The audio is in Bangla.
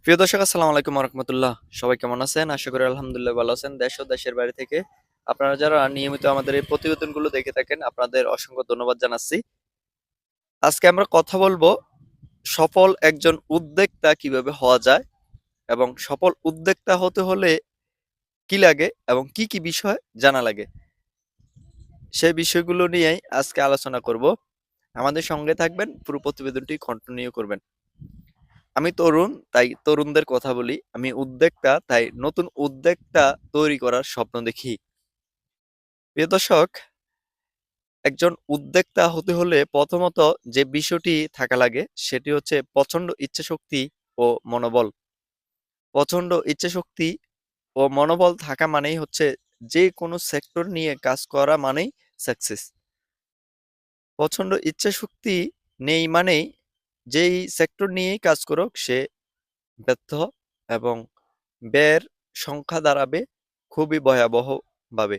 প্রিয় দর্শক, আসসালামু আলাইকুম রহমতুল্লাহ। সবাই কেমন আছেন? আশা করি আলহামদুলিল্লাহ ভালো আছেন। দেশ ও দেশের বাইরে থেকে আপনারা যারা নিয়মিত আমাদের এই প্রতিবেদনগুলো দেখে থাকেন, আপনাদের অসংখ্য ধন্যবাদ জানাচ্ছি। আজকে আমরা কথা বলবো সফল একজন উদ্যোক্তা কিভাবে হওয়া যায় এবং সফল উদ্যোক্তা হতে হলে কি লাগে এবং কি কি বিষয় জানা লাগে, সেই বিষয়গুলো নিয়েই আজকে আলোচনা করব। আমাদের সঙ্গে থাকবেন, পুরো প্রতিবেদনটি কন্টিনিউ করবেন। আমি তরুণ, তাই তরুণদের কথা বলি। আমি উদ্যোক্তা, তাই নতুন উদ্যোক্তা তৈরি করার স্বপ্ন দেখি। প্রিয় দর্শক, একজন উদ্যোক্তা হতে হলে প্রথমত যে বিষয়টি থাকা লাগে সেটি হচ্ছে প্রচন্ড ইচ্ছাশক্তি ও মনোবল। প্রচন্ড ইচ্ছাশক্তি ও মনোবল থাকা মানেই হচ্ছে যে কোনো সেক্টর নিয়ে কাজ করা মানেই সাকসেস। প্রচন্ড ইচ্ছাশক্তি নেই মানেই যেই সেক্টর নিয়েই কাজ করুক সে ব্যর্থ, এবং ব্যয়ের সংখ্যা দাঁড়াবে খুবই ভয়াবহভাবে।